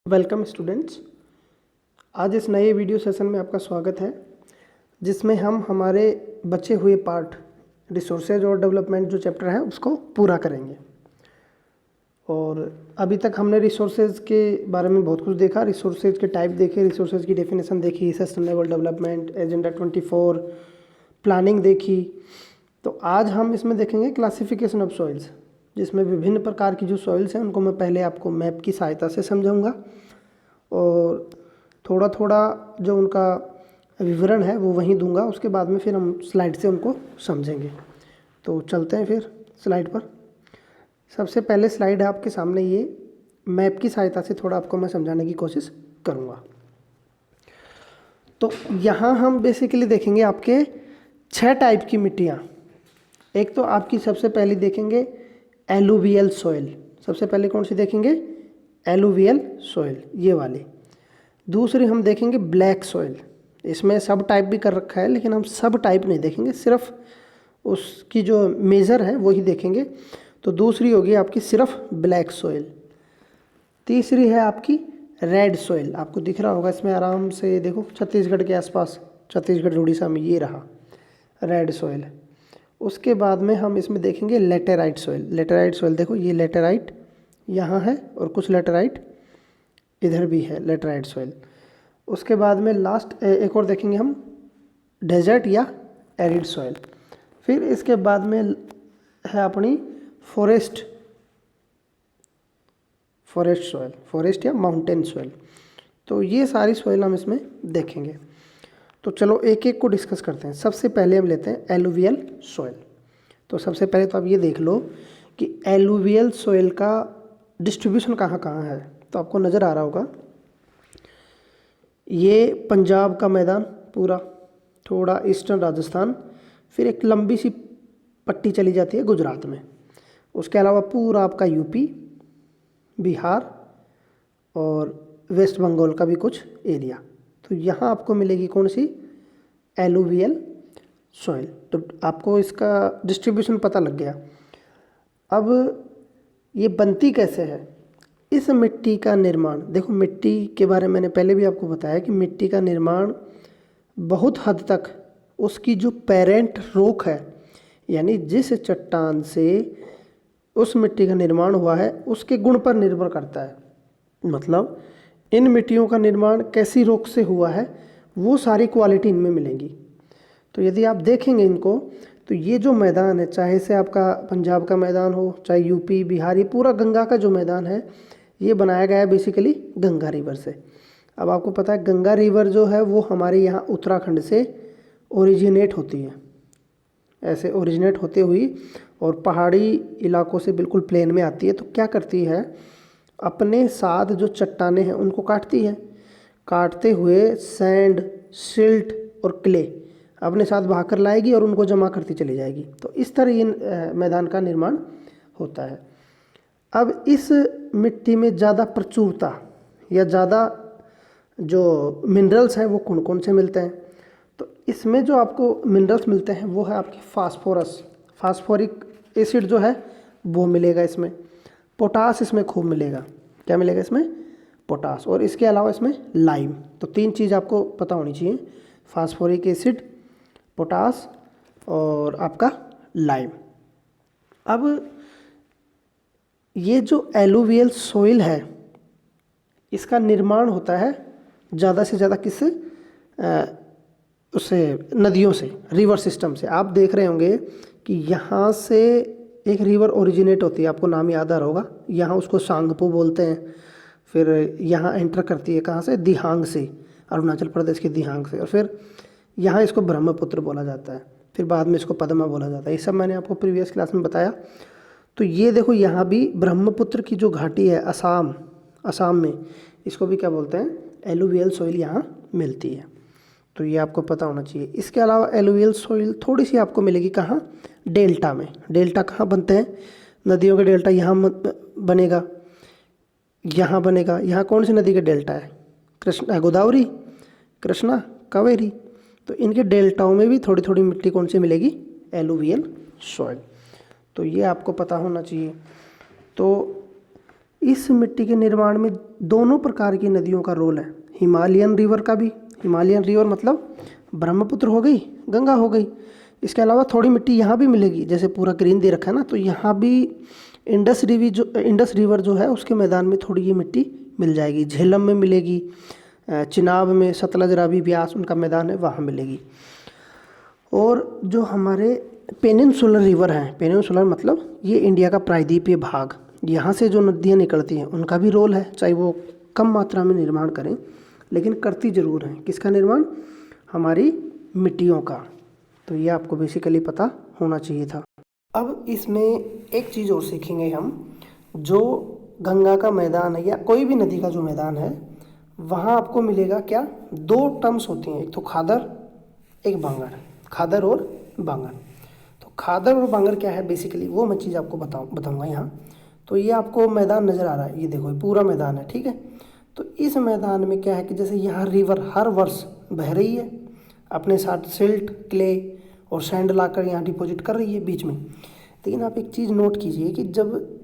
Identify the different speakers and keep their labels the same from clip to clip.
Speaker 1: Welcome students. आज इस नए वीडियो सेशन में आपका स्वागत है, जिसमें हम हमारे बचे हुए पार्ट रिसोर्सेज और डेवलपमेंट जो चैप्टर है उसको पूरा करेंगे। और अभी तक हमने रिसोर्सेज के बारे में बहुत कुछ देखा, रिसोर्सेज के टाइप देखे, रिसोर्सेज की डेफिनेशन देखी, सस्टेनेबल डेवलपमेंट, एजेंडा 24, प्लानिंग देखी। तो आज हम इसमें देखेंगे क्लासिफिकेशन ऑफ सॉइल्स, जिसमें विभिन्न प्रकार की जो सॉइल्स हैं उनको मैं पहले आपको मैप की सहायता से समझाऊंगा और थोड़ा थोड़ा जो उनका विवरण है वो वहीं दूंगा। उसके बाद में फिर हम स्लाइड से उनको समझेंगे। तो चलते हैं फिर स्लाइड पर। सबसे पहले स्लाइड है आपके सामने, ये मैप की सहायता से थोड़ा आपको मैं समझाने की कोशिश करूँगा। तो यहाँ हम बेसिकली देखेंगे आपके 6 टाइप की मिट्टियाँ। एक तो आपकी सबसे पहली देखेंगे एलुवियल सॉइल। सबसे पहले कौन सी देखेंगे? एलुवियल सॉइल, ये वाली। दूसरी हम देखेंगे ब्लैक सॉइल। इसमें सब टाइप भी कर रखा है, लेकिन हम सब टाइप नहीं देखेंगे, सिर्फ उसकी जो मेज़र है वही देखेंगे। तो दूसरी होगी आपकी सिर्फ ब्लैक सॉइल। तीसरी है आपकी रेड सॉइल। आपको दिख रहा होगा इसमें आराम से, देखो छत्तीसगढ़ के आसपास, छत्तीसगढ़ उड़ीसा में ये रहा रेड सॉइल। उसके बाद में हम इसमें देखेंगे लेटेराइट सॉइल। लेटेराइट सॉइल देखो, ये लेटेराइट यहाँ है और कुछ लेटेराइट इधर भी है, लेटेराइट सॉइल। उसके बाद में लास्ट एक और देखेंगे हम, डेजर्ट या एरिड सॉइल। फिर इसके बाद में है अपनी फॉरेस्ट सॉइल, फॉरेस्ट या माउंटेन सॉइल। तो ये सारी सॉइल हम इसमें देखेंगे। तो चलो एक एक को डिस्कस करते हैं। सबसे पहले हम लेते हैं एलुवियल सॉइल। तो सबसे पहले तो आप ये देख लो कि एलुवियल सॉइल का डिस्ट्रीब्यूशन कहाँ कहाँ है। तो आपको नज़र आ रहा होगा, ये पंजाब का मैदान पूरा, थोड़ा ईस्टर्न राजस्थान, फिर एक लंबी सी पट्टी चली जाती है गुजरात में। उसके अलावा पूरा आपका यूपी, बिहार और वेस्ट बंगाल का भी कुछ एरिया। तो यहाँ आपको मिलेगी कौन सी? Alluvial soil. तो आपको इसका डिस्ट्रीब्यूशन पता लग गया। अब ये बनती कैसे है? इस मिट्टी का निर्माण, देखो मिट्टी के बारे में मैंने पहले भी आपको बताया कि मिट्टी का निर्माण बहुत हद तक उसकी जो पेरेंट रॉक है, यानी जिस चट्टान से उस मिट्टी का निर्माण हुआ है उसके गुण पर निर्भर करता है। मतलब इन मिट्टियों का निर्माण कैसी रॉक से हुआ है वो सारी क्वालिटी इनमें मिलेंगी। तो यदि आप देखेंगे इनको, तो ये जो मैदान है, चाहे से आपका पंजाब का मैदान हो, चाहे यूपी बिहार, ये पूरा गंगा का जो मैदान है ये बनाया गया है बेसिकली गंगा रिवर से। अब आपको पता है गंगा रिवर जो है वो हमारे यहाँ उत्तराखंड से ओरिजिनेट होती है, ऐसे ओरिजिनेट होते हुई और पहाड़ी इलाकों से बिल्कुल प्लेन में आती है। तो क्या करती है, अपने साथ जो चट्टानें हैं उनको काटती है, काटते हुए सैंड, सिल्ट और क्ले अपने साथ बहाकर लाएगी और उनको जमा करती चली जाएगी। तो इस तरह ये मैदान का निर्माण होता है। अब इस मिट्टी में ज़्यादा प्रचुरता या ज़्यादा जो मिनरल्स हैं वो कौन कौन से मिलते हैं? तो इसमें जो आपको मिनरल्स मिलते हैं वो है आपके फास्फोरस, फास्फोरिक एसिड जो है वो मिलेगा इसमें। पोटास इसमें खूब मिलेगा। क्या मिलेगा इसमें? पोटास। और इसके अलावा इसमें लाइम। तो 3 चीज़ आपको पता होनी चाहिए, फास्फोरिक एसिड, पोटास और आपका लाइम। अब ये जो एलुवियल सॉइल है इसका निर्माण होता है ज़्यादा से ज़्यादा किससे? उससे नदियों से, रिवर सिस्टम से। आप देख रहे होंगे कि यहाँ से एक रिवर ओरिजिनेट होती है, आपको नाम याद आ रहा होगा, यहाँ उसको सांगपो बोलते हैं। फिर यहाँ एंटर करती है कहाँ से? दिहांग से, अरुणाचल प्रदेश के दिहांग से। और फिर यहाँ इसको ब्रह्मपुत्र बोला जाता है, फिर बाद में इसको पद्मा बोला जाता है। ये सब मैंने आपको प्रीवियस क्लास में बताया। तो ये देखो यहाँ भी ब्रह्मपुत्र की जो घाटी है असम में, इसको भी क्या बोलते हैं? एलुवियल सॉइल यहाँ मिलती है। तो ये आपको पता होना चाहिए। इसके अलावा एलुवियल सॉइल थोड़ी सी आपको मिलेगी कहाँ? डेल्टा में। डेल्टा कहाँ बनते हैं? नदियों के डेल्टा यहाँ बनेगा, यहाँ बनेगा। यहाँ कौन सी नदी का डेल्टा है? कृष्णा, गोदावरी, कृष्णा, कावेरी। तो इनके डेल्टाओं में भी थोड़ी थोड़ी मिट्टी कौन सी मिलेगी? Alluvial soil. तो ये आपको पता होना चाहिए। तो इस मिट्टी के निर्माण में दोनों प्रकार की नदियों का रोल है। हिमालयन रिवर का भी, हिमालयन रिवर मतलब ब्रह्मपुत्र हो गई, गंगा हो गई। इसके अलावा थोड़ी मिट्टी यहाँ भी मिलेगी, जैसे पूरा ग्रीन दे रखा है ना, तो यहाँ भी इंडस रिवर जो है उसके मैदान में थोड़ी ये मिट्टी मिल जाएगी। झेलम में मिलेगी, चिनाब में, सतलज, रावी, ब्यास उनका मैदान है वहाँ मिलेगी। और जो हमारे पेनिनसुलर रिवर हैं, पेनिनसुलर मतलब ये इंडिया का प्रायद्वीपीय भाग, यहाँ से जो नदियाँ निकलती हैं उनका भी रोल है, चाहे वो कम मात्रा में निर्माण करें लेकिन करती ज़रूर हैं। किसका निर्माण? हमारी मिट्टियों का। तो ये आपको बेसिकली पता होना चाहिए था। अब इसमें एक चीज़ और सीखेंगे हम, जो गंगा का मैदान है या कोई भी नदी का जो मैदान है वहाँ आपको मिलेगा क्या, दो टर्म्स होती हैं, एक तो खादर, एक बांगर। खादर और बांगर। तो खादर और बांगर क्या है बेसिकली, वो मैं चीज़ आपको बताऊंगा यहाँ। तो ये आपको मैदान नज़र आ रहा है, ये देखो ये पूरा मैदान है, ठीक है। तो इस मैदान में क्या है कि जैसे यहाँ रिवर हर वर्ष बह रही है, अपने साथ सिल्ट, क्ले और सैंड लाकर यहाँ डिपॉजिट कर रही है बीच में। लेकिन आप एक चीज़ नोट कीजिए कि जब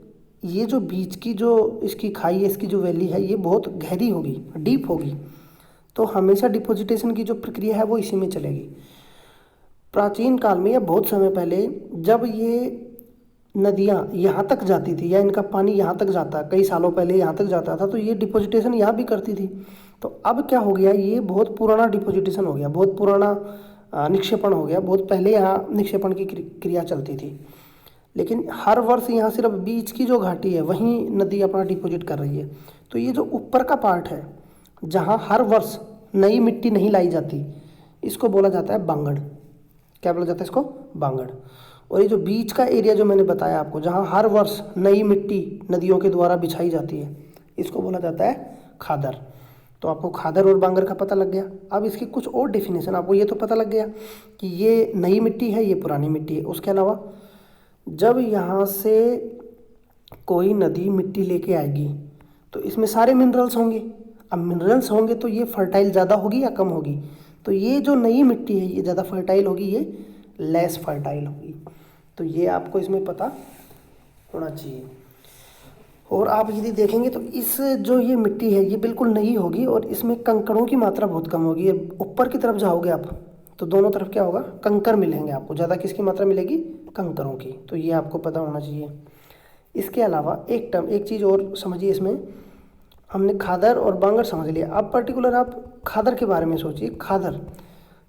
Speaker 1: ये जो बीच की जो इसकी खाई है, इसकी जो वैली है, ये बहुत गहरी होगी, डीप होगी, तो हमेशा डिपॉजिटेशन की जो प्रक्रिया है वो इसी में चलेगी। प्राचीन काल में या बहुत समय पहले जब ये नदियाँ यहाँ तक जाती थी या इनका पानी यहाँ तक जाता, कई सालों पहले यहाँ तक जाता था, तो ये डिपॉजिटेशन यहाँ भी करती थी। तो अब क्या हो गया, ये बहुत पुराना डिपॉजिटेशन हो गया, बहुत पुराना निक्षेपण हो गया। बहुत पहले यहाँ निक्षेपण की क्रिया चलती थी, लेकिन हर वर्ष यहाँ सिर्फ बीच की जो घाटी है वहीं नदी अपना डिपॉजिट कर रही है। तो ये जो ऊपर का पार्ट है जहाँ हर वर्ष नई मिट्टी नहीं लाई जाती, इसको बोला जाता है बांगड़। क्या बोला जाता है इसको? बांगड़। और ये जो बीच का एरिया जो मैंने बताया आपको, जहाँ हर वर्ष नई मिट्टी नदियों के द्वारा बिछाई जाती है, इसको बोला जाता है खादर। तो आपको खादर और बांगर का पता लग गया। अब इसकी कुछ और डेफिनेशन, आपको ये तो पता लग गया कि ये नई मिट्टी है, ये पुरानी मिट्टी है। उसके अलावा जब यहाँ से कोई नदी मिट्टी लेके आएगी तो इसमें सारे मिनरल्स होंगे। अब मिनरल्स होंगे तो ये फर्टाइल ज़्यादा होगी या कम होगी? तो ये जो नई मिट्टी है ये ज़्यादा फर्टाइल होगी, ये लेस फर्टाइल होगी। तो ये आपको इसमें पता होना चाहिए। और आप यदि देखेंगे तो इस जो ये मिट्टी है ये बिल्कुल नई होगी और इसमें कंकड़ों की मात्रा बहुत कम होगी। ऊपर की तरफ जाओगे आप तो दोनों तरफ क्या होगा, कंकर मिलेंगे आपको। ज़्यादा किसकी मात्रा मिलेगी? कंकरों की। तो ये आपको पता होना चाहिए। इसके अलावा एक चीज़ और समझिए, इसमें हमने खादर और बांगर समझ लिया। अब पर्टिकुलर आप खादर के बारे में सोचिए। खादर,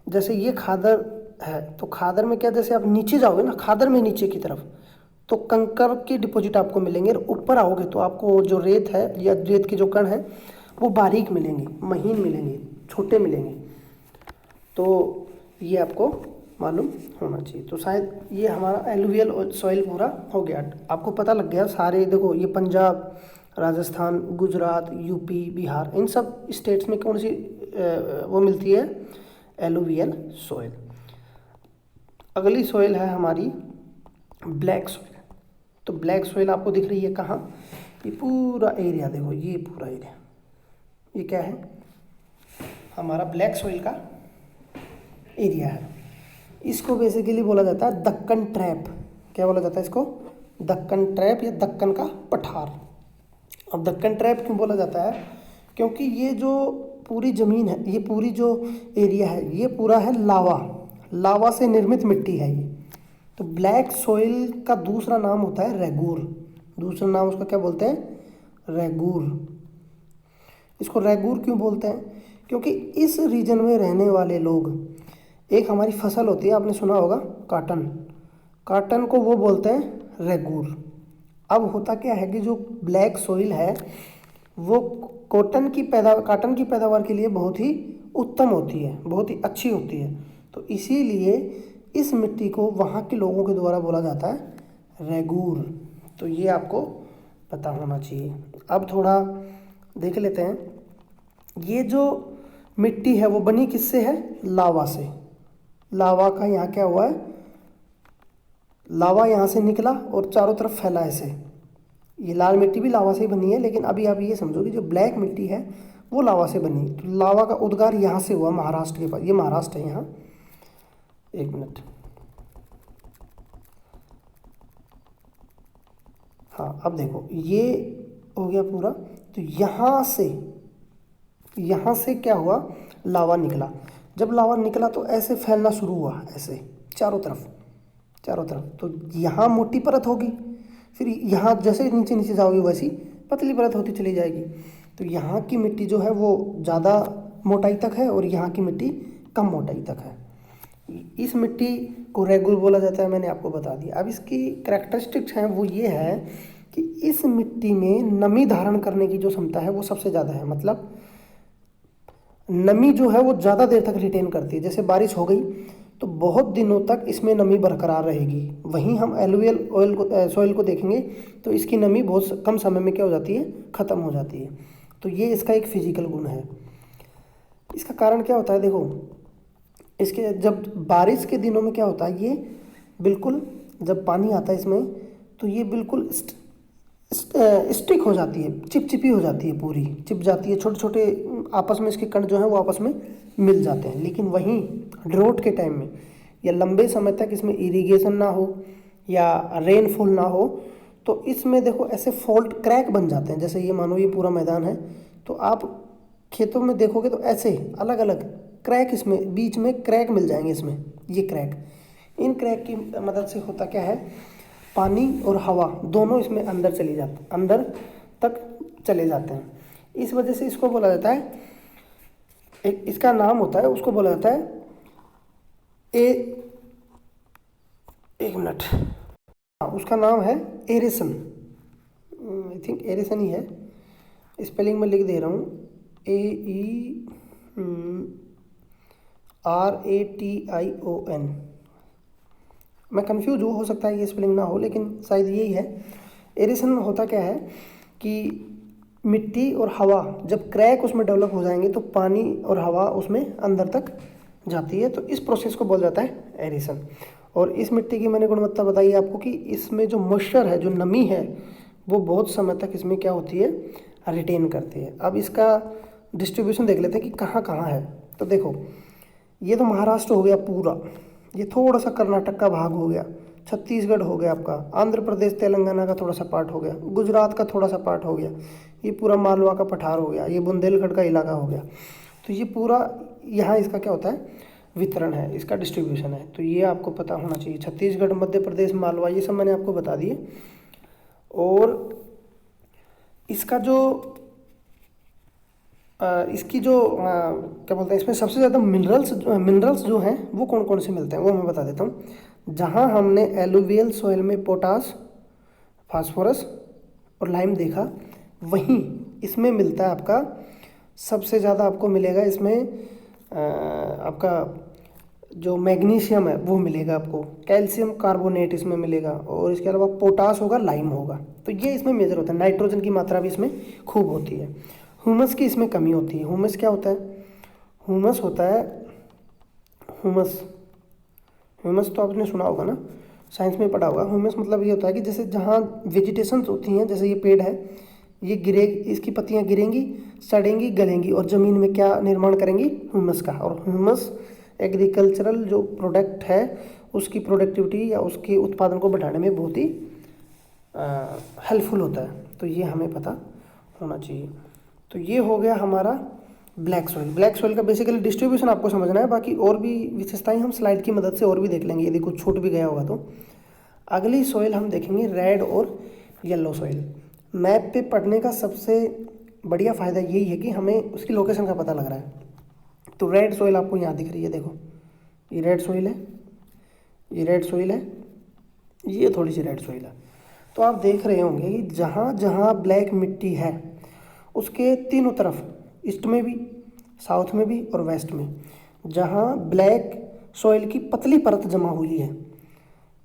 Speaker 1: जैसे ये खादर है तो खादर में क्या, जैसे आप नीचे जाओगे ना खादर में नीचे की तरफ, तो कंकर के डिपॉजिट आपको मिलेंगे। और ऊपर आओगे तो आपको जो रेत है या रेत के जो कण हैं वो बारीक मिलेंगे, महीन मिलेंगे, छोटे मिलेंगे। तो ये आपको मालूम होना चाहिए। तो शायद ये हमारा एलुवियल सॉइल पूरा हो गया, आपको पता लग गया। सारे देखो, ये पंजाब, राजस्थान, गुजरात, यूपी, बिहार, इन सब स्टेट्स में कौन सी वो मिलती है? Alluvial soil. अगली सॉइल है हमारी ब्लैक सॉइल। तो ब्लैक सॉइल आपको दिख रही है कहाँ? ये पूरा एरिया देखो, ये पूरा एरिया, ये क्या है? हमारा ब्लैक सॉइल का एरिया है। इसको बेसिकली बोला जाता है दक्कन ट्रैप। क्या बोला जाता है इसको? दक्कन ट्रैप या दक्कन का पठार। अब दक्कन ट्रैप क्यों बोला जाता है? क्योंकि ये जो पूरी ज़मीन है, ये पूरी जो एरिया है, ये पूरा है लावा से निर्मित मिट्टी है ये। तो ब्लैक सॉइल का दूसरा नाम होता है रेगूर। दूसरा नाम उसका क्या बोलते हैं? रेगूर। इसको रेगूर क्यों बोलते हैं? क्योंकि इस रीजन में रहने वाले लोग, एक हमारी फसल होती है, आपने सुना होगा काटन, काटन को वो बोलते हैं रेगूर। अब होता क्या है कि जो ब्लैक सॉइल है वो काटन की पैदावार के लिए बहुत ही उत्तम होती है, बहुत ही अच्छी होती है। तो इसीलिए इस मिट्टी को वहाँ के लोगों के द्वारा बोला जाता है रेगूर। तो ये आपको पता होना चाहिए। अब थोड़ा देख लेते हैं, ये जो मिट्टी है वो बनी किससे है? लावा से। लावा का यहाँ क्या हुआ है? लावा यहाँ से निकला और चारों तरफ फैला ऐसे। ये लाल मिट्टी भी लावा से ही बनी है, लेकिन अभी आप ये समझो कि जो ब्लैक मिट्टी है वो लावा से बनी। तो लावा का उद्गार यहाँ से हुआ, महाराष्ट्र के पास। ये महाराष्ट्र है यहाँ, एक मिनट, हाँ अब देखो, ये हो गया पूरा। तो यहाँ से क्या हुआ, लावा निकला। जब लावा निकला तो ऐसे फैलना शुरू हुआ, ऐसे चारों तरफ। तो यहाँ मोटी परत होगी, फिर यहाँ जैसे नीचे नीचे जाओगी वैसी पतली परत होती चली जाएगी। तो यहाँ की मिट्टी जो है वो ज़्यादा मोटाई तक है और यहाँ की मिट्टी कम मोटाई तक है। इस मिट्टी को रेगुल बोला जाता है, मैंने आपको बता दिया। अब इसकी कैरेक्टरिस्टिक्स हैं वो ये है कि इस मिट्टी में नमी धारण करने की जो क्षमता है वो सबसे ज़्यादा है। मतलब नमी जो है वो ज़्यादा देर तक रिटेन करती है। जैसे बारिश हो गई तो बहुत दिनों तक इसमें नमी बरकरार रहेगी। वहीं हम एलुवियल सॉइल को देखेंगे तो इसकी नमी बहुत कम समय में क्या हो जाती है, ख़त्म हो जाती है। तो ये इसका एक फिजिकल गुण है। इसका कारण क्या होता है, देखो इसके जब बारिश के दिनों में क्या होता है, ये बिल्कुल जब पानी आता है इसमें तो ये बिल्कुल स्टिक हो जाती है, चिपचिपी हो जाती है, पूरी चिप जाती है। छोटे छोटे आपस में इसके कण जो है वो आपस में मिल जाते हैं। लेकिन वहीं ड्रोट के टाइम में या लंबे समय तक इसमें इरिगेशन ना हो या रेनफॉल ना हो तो इसमें देखो ऐसे फॉल्ट क्रैक बन जाते हैं। जैसे ये मानो ये पूरा मैदान है तो आप खेतों में देखोगे तो ऐसे अलग अलग क्रैक, इसमें बीच में क्रैक मिल जाएंगे। इसमें ये क्रैक, इन क्रैक की मदद से होता क्या है, पानी और हवा दोनों इसमें अंदर तक चले जाते हैं। इस वजह से इसको बोला जाता है, एक इसका नाम होता है, उसको बोला जाता है एक मिनट, उसका नाम है एरेशन। आई थिंक एरेशन ही है, स्पेलिंग में लिख दे रहा हूँ, AERATION। मैं कंफ्यूज हो सकता है ये स्पेलिंग ना हो, लेकिन शायद यही है। एरेशन होता क्या है कि मिट्टी और हवा जब क्रैक उसमें डेवलप हो जाएंगे तो पानी और हवा उसमें अंदर तक जाती है। तो इस प्रोसेस को बोला जाता है एरेशन। और इस मिट्टी की मैंने गुणवत्ता बताई आपको कि इसमें जो मॉइस्चर है, जो नमी है, वो बहुत समय तक इसमें क्या होती है, रिटेन करती है। अब इसका डिस्ट्रीब्यूशन देख लेते हैं कि कहाँ कहाँ है। तो देखो ये तो महाराष्ट्र हो गया पूरा, ये थोड़ा सा कर्नाटक का भाग हो गया, छत्तीसगढ़ हो गया आपका, आंध्र प्रदेश तेलंगाना का थोड़ा सा पार्ट हो गया, गुजरात का थोड़ा सा पार्ट हो गया, ये पूरा मालवा का पठार हो गया, ये बुंदेलखंड का इलाका हो गया। तो ये पूरा यहाँ इसका क्या होता है, वितरण है, इसका डिस्ट्रीब्यूशन है। तो ये आपको पता होना चाहिए। छत्तीसगढ़, मध्य प्रदेश, मालवा, ये सब मैंने आपको बता दिए। और इसका जो इसकी जो क्या बोलते हैं, इसमें सबसे ज़्यादा मिनरल्स जो हैं वो कौन कौन से मिलते हैं वो मैं बता देता हूँ। जहाँ हमने एलुवियल सॉइल में पोटास, फास्फोरस और लाइम देखा, वहीं इसमें मिलता है आपका सबसे ज़्यादा आपको मिलेगा इसमें आपका जो मैग्नीशियम है वो मिलेगा आपको, कैल्शियम कार्बोनेट इसमें मिलेगा, और इसके अलावा पोटास होगा, लाइम होगा। तो ये इसमें मेजर होता है। नाइट्रोजन की मात्रा भी इसमें खूब होती है। ह्यूमस की इसमें कमी होती है। ह्यूमस क्या होता है, ह्यूमस होता है ह्यूमस तो आपने सुना होगा ना, साइंस में पढ़ा होगा। ह्यूमस मतलब ये होता है कि जैसे जहाँ वेजिटेशन होती हैं, जैसे ये पेड़ है, ये गिरे, इसकी पत्तियाँ गिरेंगी, सड़ेंगी, गलेंगी और ज़मीन में क्या निर्माण करेंगी, ह्यूमस का। और ह्यूमस एग्रीकल्चरल जो प्रोडक्ट है उसकी प्रोडक्टिविटी या उसके उत्पादन को बढ़ाने में बहुत ही हेल्पफुल होता है। तो ये हमें पता होना चाहिए। तो ये हो गया हमारा ब्लैक सॉइल। ब्लैक सॉइल का बेसिकली डिस्ट्रीब्यूशन आपको समझना है, बाकी और भी विशेषताएं हम स्लाइड की मदद से और भी देख लेंगे यदि कुछ छूट भी गया होगा तो। अगली सॉइल हम देखेंगे रेड और येलो सॉइल। मैप पे पढ़ने का सबसे बढ़िया फ़ायदा यही है कि हमें उसकी लोकेशन का पता लग रहा है। तो रेड सॉइल आपको यहाँ दिख रही है, देखो ये रेड सॉइल है, ये रेड सॉइल है, ये थोड़ी सी रेड सॉइल है। तो आप देख रहे होंगे कि जहाँ जहाँ ब्लैक मिट्टी है उसके तीनों तरफ, ईस्ट में भी, साउथ में भी और वेस्ट में, जहाँ ब्लैक सॉइल की पतली परत जमा हुई है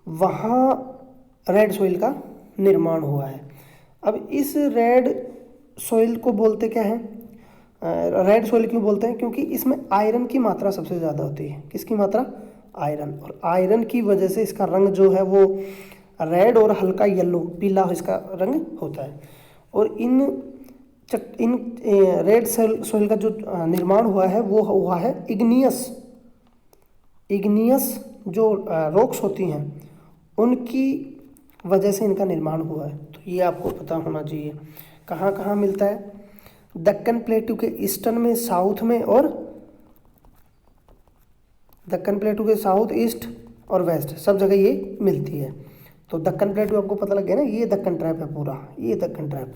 Speaker 1: वहाँ रेड सॉइल का निर्माण हुआ है। अब इस रेड सॉइल को बोलते क्या है, रेड सॉइल क्यों बोलते हैं, क्योंकि इसमें आयरन की मात्रा सबसे ज़्यादा होती है। किसकी मात्रा, आयरन। और आयरन की वजह से इसका रंग जो है वो रेड और हल्का येलो, पीला इसका रंग होता है। और इन रेड सॉइल का जो निर्माण हुआ है वो हुआ है इग्नियस जो रॉक्स होती हैं उनकी वजह से इनका निर्माण हुआ है। तो ये आपको पता होना चाहिए। कहाँ कहाँ मिलता है? दक्कन प्लेटू के ईस्टर्न में, साउथ में, और दक्कन प्लेटू के साउथ, ईस्ट और वेस्ट सब जगह ये मिलती है। तो दक्कन प्लेटू आपको पता लग गया ना, ये दक्कन ट्रैप है पूरा, ये दक्कन ट्रैप।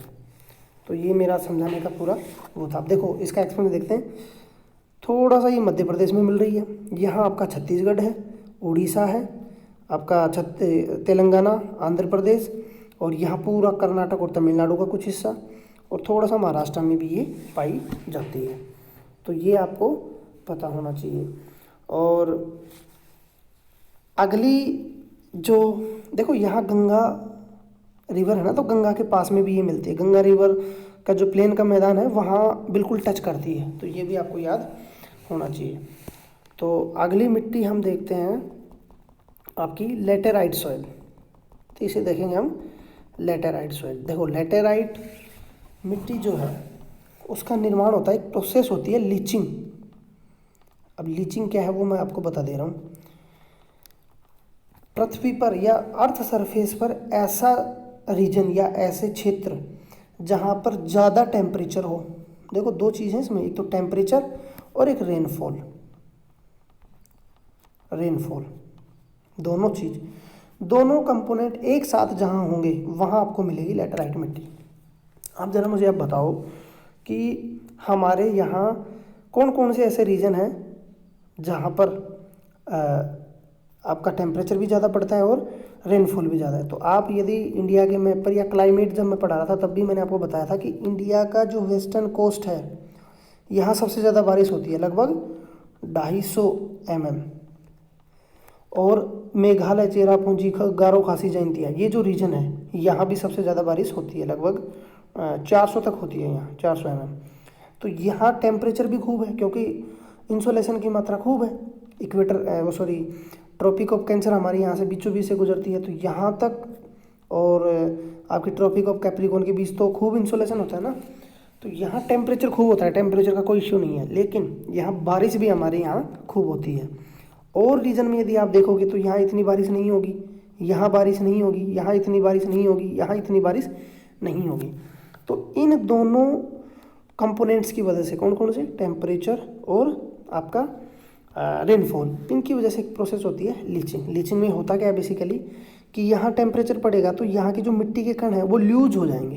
Speaker 1: तो ये मेरा समझाने का पूरा वो था। देखो इसका एक्सप्लेन देखते हैं। थोड़ा सा ये मध्य प्रदेश में मिल रही है, यहाँ आपका छत्तीसगढ़ है, उड़ीसा है, आपका तेलंगाना, आंध्र प्रदेश, और यहाँ पूरा कर्नाटक और तमिलनाडु का कुछ हिस्सा, और थोड़ा सा महाराष्ट्र में भी ये पाई जाती है। तो ये आपको पता होना चाहिए। और अगली जो देखो, यहाँ गंगा रिवर है ना, तो गंगा के पास में भी ये मिलती है। गंगा रिवर का जो प्लेन का मैदान है वहाँ बिल्कुल टच करती है, तो ये भी आपको याद होना चाहिए। तो अगली मिट्टी हम देखते हैं आपकी लेटेराइट सॉइल। तो इसे देखेंगे हम लेटेराइट सॉइल। देखो लेटेराइट मिट्टी जो है उसका निर्माण होता है, एक प्रोसेस होती है लीचिंग। अब लीचिंग क्या है वो मैं आपको बता दे रहा हूँ। पृथ्वी पर या अर्थ सरफेस पर ऐसा रीजन या ऐसे क्षेत्र जहाँ पर ज़्यादा टेम्परेचर हो। देखो दो चीज़ें इसमें, एक तो टेम्परेचर और एक रेनफॉल। रेनफॉल दोनों चीज़, दोनों कंपोनेंट एक साथ जहाँ होंगे वहाँ आपको मिलेगी लेटेराइट मिट्टी। आप ज़रा मुझे अब बताओ कि हमारे यहाँ कौन कौन से ऐसे रीजन हैं जहाँ पर आपका टेम्परेचर भी ज़्यादा पड़ता है और रेनफॉल भी ज़्यादा है। तो आप यदि इंडिया के मैप पर या क्लाइमेट जब मैं पढ़ा रहा था तब भी मैंने आपको बताया था कि इंडिया का जो वेस्टर्न कोस्ट है यहाँ सबसे ज़्यादा बारिश होती है, लगभग 250 mm। और मेघालय, चेरापूंजी, गारो, खासी, जयंतिया, ये जो रीजन है यहाँ भी सबसे ज़्यादा बारिश होती है, लगभग 400 तक होती है यहाँ, 400 mm। तो यहाँ टेम्परेचर भी खूब है क्योंकि इंसोलेशन की मात्रा खूब है। इक्वेटर ट्रॉपिक ऑफ कैंसर हमारे यहाँ से बीचों बीच से गुजरती है, तो यहाँ तक, और आपकी ट्रॉपिक ऑफ कैप्रिकॉर्न के बीच तो खूब इंसोलेशन होता है ना, तो यहाँ टेम्परेचर खूब होता है, टेम्परेचर का कोई इश्यू नहीं है। लेकिन यहाँ बारिश भी हमारे यहाँ खूब होती है। और रीजन में यदि आप देखोगे तो यहाँ इतनी बारिश नहीं होगी, यहाँ बारिश नहीं होगी, यहाँ इतनी बारिश नहीं होगी, यहाँ इतनी बारिश नहीं होगी। तो इन दोनों कंपोनेंट्स की वजह से, कौन कौन से, टेम्परेचर और आपका रेनफॉल, इनकी वजह से एक प्रोसेस होती है लीचिंग। लीचिंग में होता क्या है बेसिकली कि यहाँ टेम्परेचर पड़ेगा तो यहाँ की जो मिट्टी के कण हैं वो ल्यूज हो जाएंगे।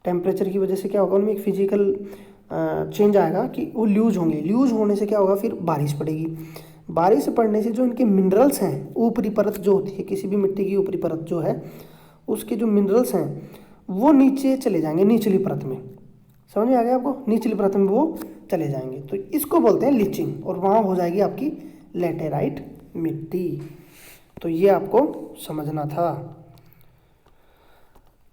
Speaker 1: टेम्परेचर की वजह से क्या होगा, उनमें एक फिजिकल चेंज आएगा कि वो ल्यूज होंगे। ल्यूज होने से क्या होगा, फिर बारिश पड़ेगी। बारिश पड़ने से जो इनके मिनरल्स हैं, ऊपरी परत जो होती है किसी भी मिट्टी की ऊपरी परत जो है, उसके जो मिनरल्स हैं वो नीचे चले जाएंगे, निचली परत में। समझ में आ गया आपको, निचली परत में वो चले जाएंगे, तो इसको बोलते हैं लीचिंग, और वहाँ हो जाएगी आपकी लेटेराइट मिट्टी। तो ये आपको समझना था।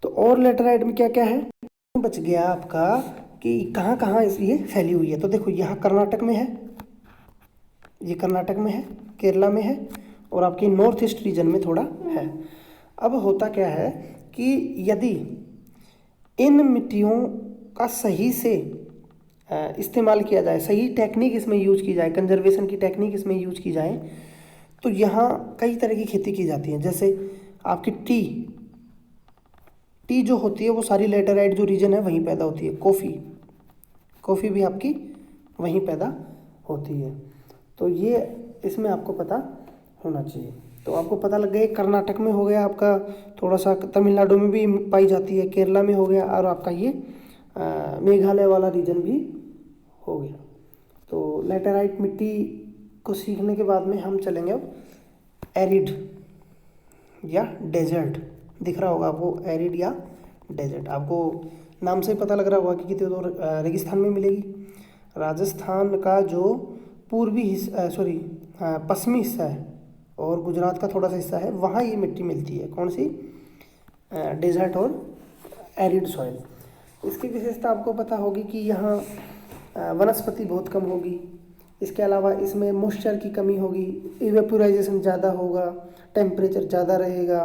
Speaker 1: तो और लेटेराइट में क्या क्या है, बच गया आपका कि कहाँ कहाँ ये फैली हुई है। तो देखो यहाँ कर्नाटक में है, ये कर्नाटक में है, केरला में है, और आपकी नॉर्थ ईस्ट रीजन में थोड़ा है। अब होता क्या है कि यदि इन मिट्टियों का सही से इस्तेमाल किया जाए, सही टेक्निक इसमें यूज की जाए, कंजर्वेशन की टेक्निक इसमें यूज की जाए, तो यहाँ कई तरह की खेती की जाती है। जैसे आपकी टी जो होती है वो सारी लेटेराइट जो रीजन है वहीं पैदा होती है। कॉफ़ी भी आपकी वहीं पैदा होती है। तो ये इसमें आपको पता होना चाहिए। तो आपको पता लग गया, कर्नाटक में हो गया आपका, थोड़ा सा तमिलनाडु में भी पाई जाती है, केरला में हो गया, और आपका ये मेघालय वाला रीजन भी हो गया। तो लेटेराइट मिट्टी को सीखने के बाद में हम चलेंगे अब एरिड या डेजर्ट। दिख रहा होगा आपको एरिड या डेजर्ट, आपको नाम से पता लग रहा होगा कि कितने तो रेगिस्तान में मिलेगी। राजस्थान का जो पूर्वी हिस्सा, पश्चिमी हिस्सा है और गुजरात का थोड़ा सा हिस्सा है, वहाँ ये मिट्टी मिलती है। कौन सी, डेजर्ट और एरिड सॉइल। इसकी विशेषता आपको पता होगी कि यहाँ वनस्पति बहुत कम होगी, इसके अलावा इसमें मॉइस्चर की कमी होगी, इवेपोराइजेशन ज़्यादा होगा, टेम्परेचर ज़्यादा रहेगा,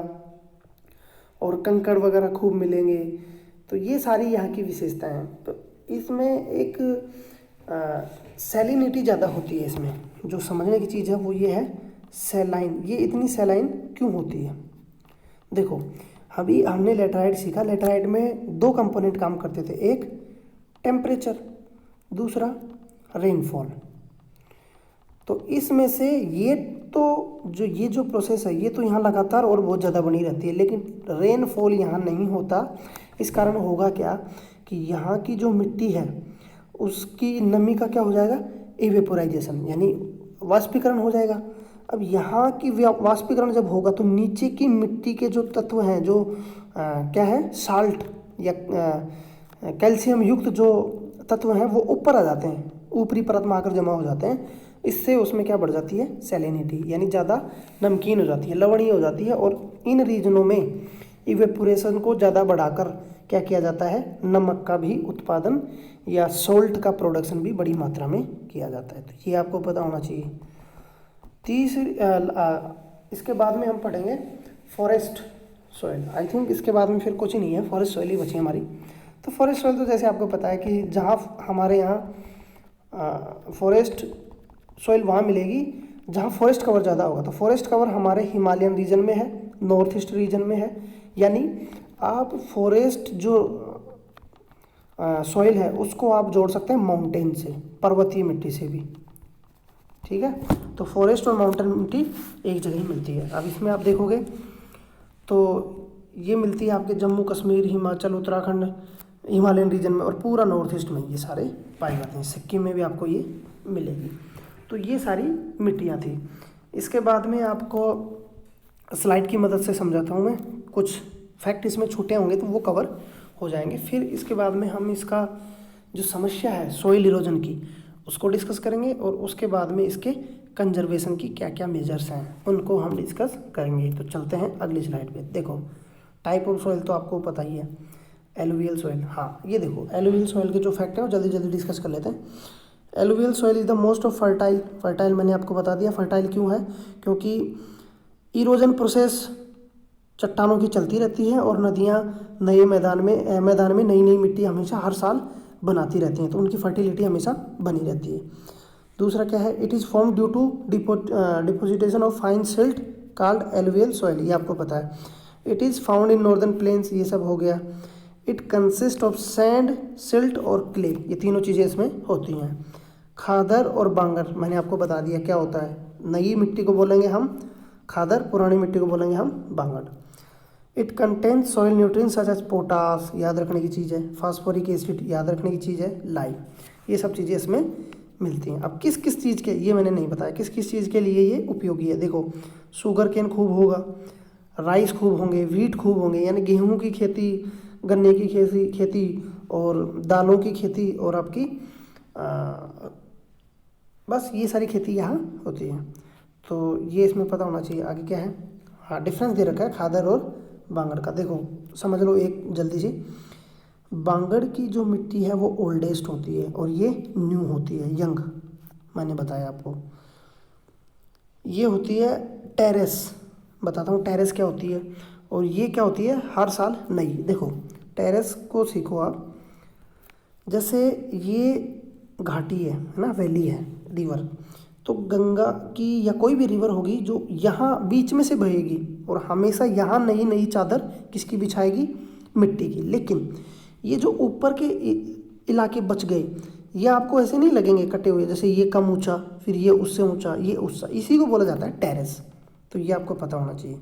Speaker 1: और कंकड़ वगैरह खूब मिलेंगे। तो ये सारी यहाँ की विशेषताएं हैं। तो इसमें एक सैलिनिटी ज़्यादा होती है। इसमें जो समझने की चीज़ है वो ये है सैलाइन। ये इतनी सैलाइन क्यों होती है, देखो अभी हमने लेटराइट सीखा, लेटराइट में दो कंपोनेंट काम करते थे, एक टेम्परेचर, दूसरा रेनफॉल। तो इसमें से ये जो प्रोसेस है ये तो यहाँ लगातार और बहुत ज़्यादा बनी रहती है, लेकिन रेनफॉल यहाँ नहीं होता। इस कारण होगा क्या कि यहाँ की जो मिट्टी है उसकी नमी का क्या हो जाएगा, इवेपोराइजेशन, यानी वाष्पीकरण हो जाएगा। अब यहाँ की वाष्पीकरण जब होगा तो नीचे की मिट्टी के जो तत्व हैं, जो क्या है, साल्ट या कैल्शियम युक्त जो तत्व हैं वो ऊपर आ जाते हैं, ऊपरी परत में आकर जमा हो जाते हैं। इससे उसमें क्या बढ़ जाती है, सैलिनिटी, यानी ज़्यादा नमकीन हो जाती है, लवणीय हो जाती है। और इन रीजनों में इवेपोरेशन को ज़्यादा बढ़ाकर क्या किया जाता है, नमक का भी उत्पादन या सोल्ट का प्रोडक्शन भी बड़ी मात्रा में किया जाता है। तो ये आपको पता होना चाहिए। इसके बाद में हम पढ़ेंगे फॉरेस्ट सॉइल। आई थिंक इसके बाद में फिर कुछ ही नहीं है, फॉरेस्ट सॉइल ही बची हमारी। तो फॉरेस्ट सॉइल तो जैसे आपको पता है कि जहाँ हमारे यहाँ फॉरेस्ट सॉइल वहाँ मिलेगी जहाँ फॉरेस्ट कवर ज़्यादा होगा। तो फॉरेस्ट कवर हमारे हिमालयन रीजन में है, नॉर्थ ईस्ट रीजन में है, यानी आप फॉरेस्ट जो सॉइल है उसको आप जोड़ सकते हैं माउंटेन से, पर्वतीय मिट्टी से भी, ठीक है। तो फॉरेस्ट और माउंटेन मिट्टी एक जगह ही मिलती है। अब इसमें आप देखोगे तो ये मिलती है आपके जम्मू कश्मीर, हिमाचल, उत्तराखंड, हिमालयन रीजन में और पूरा नॉर्थ ईस्ट में ये सारे पाए जाते हैं। सिक्किम में भी आपको ये मिलेगी। तो ये सारी मिट्टियाँ थी। इसके बाद में आपको स्लाइड की मदद से समझाता हूँ मैं, कुछ फैक्ट इसमें छूटे होंगे तो वो कवर हो जाएंगे। फिर इसके बाद में हम इसका जो समस्या है सॉइल इरोजन की उसको डिस्कस करेंगे, और उसके बाद में इसके कंजर्वेशन की क्या क्या मेजर्स हैं उनको हम डिस्कस करेंगे। तो चलते हैं अगली स्लाइड पे। देखो टाइप ऑफ सॉइल तो आपको पता ही है, एलुवियल सॉइल। हाँ ये देखो एलुवियल सॉइल के जो फैक्ट है वो जल्दी जल्दी डिस्कस कर लेते हैं। Alluvial soil is the most of fertile मैंने आपको बता दिया। फर्टाइल क्यों है, क्योंकि इरोजन प्रोसेस चट्टानों की चलती रहती है और नदियाँ नए मैदान में नई नई मिट्टी हमेशा हर साल बनाती रहती हैं, तो उनकी फर्टिलिटी हमेशा बनी रहती है। दूसरा क्या है, it is form due to deposition of fine silt called alluvial soil, ये आपको पता है। It is found in northern plains, ये सब हो गया। It consist of sand, silt और क्ले, ये तीनों चीज़ें इसमें होती हैं। खादर और बांगर मैंने आपको बता दिया क्या होता है। नई मिट्टी को बोलेंगे हम खादर, पुरानी मिट्टी को बोलेंगे हम बांगर। It contains soil nutrients such as potash, याद रखने की चीज़ है, फास्फोरिक एसिड, याद रखने की चीज़ है, लाइम, ये सब चीज़ें इसमें मिलती हैं। अब किस किस चीज़ के, ये मैंने नहीं बताया किस किस चीज़ के लिए ये उपयोगी है। देखो शुगर केन खूब होगा, राइस खूब होंगे, व्हीट खूब होंगे, यानी गेहूँ की खेती, गन्ने की खेती और दालों की खेती, और आपकी बस ये सारी खेती यहाँ होती है। तो ये इसमें पता होना चाहिए। आगे क्या है, हाँ डिफरेंस दे रखा है खादर और बांगड़ का। देखो समझ लो एक जल्दी से, बांगड़ की जो मिट्टी है वो ओल्डेस्ट होती है और ये न्यू होती है, यंग, मैंने बताया आपको। ये होती है टेरेस, बताता हूँ टेरेस क्या होती है, और ये क्या होती है हर साल नई। देखो टेरेस को सीखो आप, जैसे ये घाटी है ना, वैली है, रिवर, तो गंगा की या कोई भी रिवर होगी जो यहाँ बीच में से बहेगी और हमेशा यहाँ नई नई चादर किसकी बिछाएगी, मिट्टी की। लेकिन ये जो ऊपर के इलाके बच गए ये आपको ऐसे नहीं लगेंगे कटे हुए, जैसे ये कम ऊंचा, फिर ये उससे ऊंचा, ये उससे, इसी को बोला जाता है टेरेस। तो ये आपको पता होना चाहिए।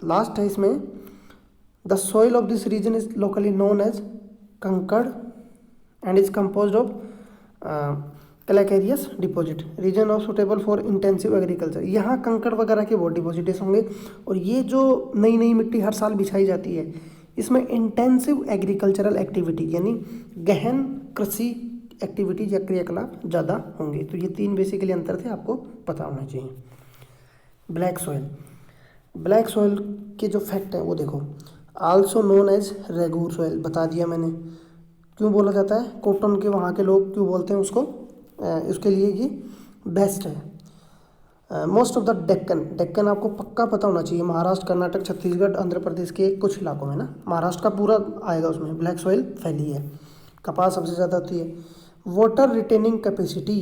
Speaker 1: लास्ट है इसमें, the soil of this region is locally known as kankar and is composed of calcareous deposit, region of suitable for intensive agriculture. यहाँ कंकड़ वगैरह के बहुत डिपॉजिट्स होंगे, और ये जो नई नई मिट्टी हर साल बिछाई जाती है इसमें इंटेंसिव एग्रीकल्चरल एक्टिविटी यानी गहन कृषि एक्टिविटीज या क्रियाकलाप ज़्यादा होंगे। तो ये तीन बेसिकली अंतर थे, आपको पता होना चाहिए। ब्लैक सॉइल, ब्लैक सॉइल के जो फैक्ट हैं वो देखो, आल्सो नोन एज रेगूर सॉइल, बता दिया मैंने। क्यों बोला जाता है, कॉटन के वहाँ के लोग क्यों बोलते हैं उसको, इसके लिए ये बेस्ट है। मोस्ट ऑफ द डेक्कन आपको पक्का पता होना चाहिए, महाराष्ट्र, कर्नाटक, छत्तीसगढ़, आंध्र प्रदेश के कुछ इलाकों में ना, महाराष्ट्र का पूरा आएगा उसमें, ब्लैक सॉइल फैली है। कपास सबसे ज़्यादा होती है। वाटर रिटेनिंग कैपेसिटी,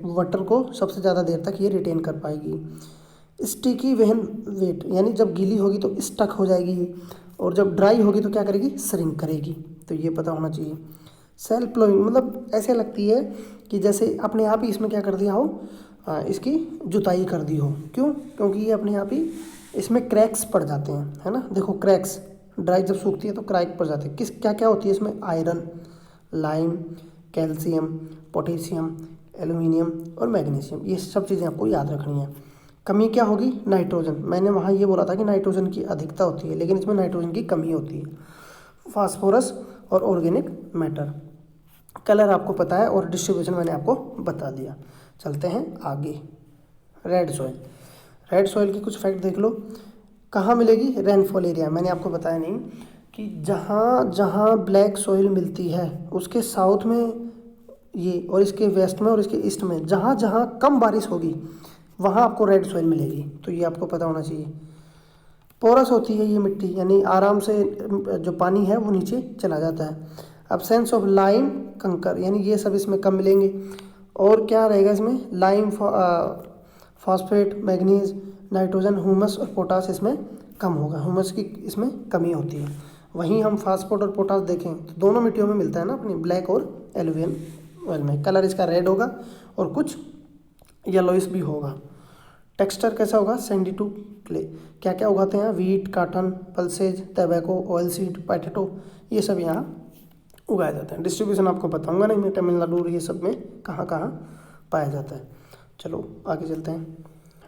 Speaker 1: वाटर को सबसे ज़्यादा देर तक ये रिटेन कर पाएगी। स्टिकी वेन वेट, यानी जब गीली होगी तो स्टक हो जाएगी और जब ड्राई होगी तो क्या करेगी, श्रिंक करेगी। तो ये पता होना चाहिए। सेल्फ प्लोइंग मतलब ऐसे लगती है कि जैसे अपने आप ही इसमें क्या कर दिया हो, इसकी जुताई कर दी हो। क्यों? क्योंकि ये अपने आप ही इसमें क्रैक्स पड़ जाते हैं, है ना। देखो क्रैक्स, ड्राई जब सूखती है तो क्रैक पड़ जाते हैं। किस क्या क्या होती है इसमें, iron, lime, calcium, potassium, aluminium और मैग्नीशियम, ये सब चीज़ें आपको याद रखनी है। कमी क्या होगी, नाइट्रोजन। मैंने वहाँ ये बोला था कि नाइट्रोजन की अधिकता होती है, लेकिन इसमें नाइट्रोजन की कमी होती है। फास्फोरस और ऑर्गेनिक मैटर। कलर आपको पता है और डिस्ट्रीब्यूशन मैंने आपको बता दिया। चलते हैं आगे। रेड सॉइल, रेड सॉइल की कुछ फैक्ट देख लो। कहाँ मिलेगी, रेनफॉल एरिया। मैंने आपको बताया नहीं कि जहाँ जहाँ ब्लैक सॉइल मिलती है उसके साउथ में ये, और इसके वेस्ट में और इसके ईस्ट में जहाँ जहाँ कम बारिश होगी वहाँ आपको रेड सॉइल मिलेगी। तो ये आपको पता होना चाहिए। पोरस होती है ये मिट्टी, यानी आराम से जो पानी है वो नीचे चला जाता है। अब्सेंस ऑफ लाइम, कंकर, यानी ये सब इसमें कम मिलेंगे। और क्या रहेगा इसमें, lime, phosphate, manganese, nitrogen, humus और पोटास इसमें कम होगा। ह्यूमस की इसमें कमी होती है। वहीं हम फास्फोट और पोटास देखें तो दोनों मिट्टियों में मिलता है ना, अपनी ब्लैक और एलुवियल ऑयल में। कलर इसका रेड होगा और कुछ येलोइश भी होगा। टेक्सचर कैसा होगा, सैंडी टू क्ले। क्या क्या उगाते हैं, wheat, cotton, pulses, tobacco, oil seed, potato, ये सब यहाँ उगाए जाते हैं। डिस्ट्रीब्यूशन आपको बताऊंगा नहीं मैं, तमिलनाडु ये सब में कहाँ कहाँ पाया जाता है। चलो आगे चलते हैं।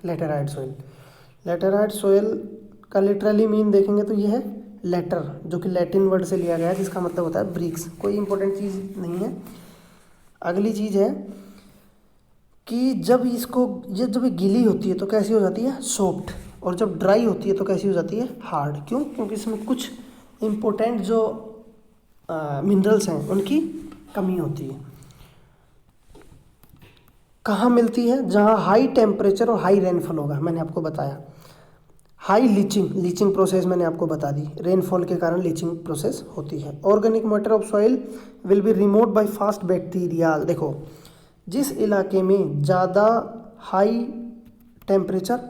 Speaker 1: लेटेराइट सॉइल, लेटेराइट सॉइल का लिटरली मीन देखेंगे तो ये है लेटर, जो कि लैटिन वर्ड से लिया गया है, जिसका मतलब होता है ब्रिक्स। कोई इंपॉर्टेंट चीज़ नहीं है। अगली चीज़ है कि जब इसको ये जब गीली होती है तो कैसी हो जाती है, सॉफ्ट, और जब ड्राई होती है तो कैसी हो जाती है, हार्ड। क्यों? क्योंकि इसमें कुछ इम्पोर्टेंट जो मिनरल्स हैं उनकी कमी होती है। कहाँ मिलती है, जहाँ हाई टेम्परेचर और हाई रेनफॉल होगा। मैंने आपको बताया हाई लीचिंग, लीचिंग प्रोसेस मैंने आपको बता दी, रेनफॉल के कारण लीचिंग प्रोसेस होती है। Organic matter of soil will be removed by fast bacteria. देखो जिस इलाके में ज़्यादा हाई टेम्परेचर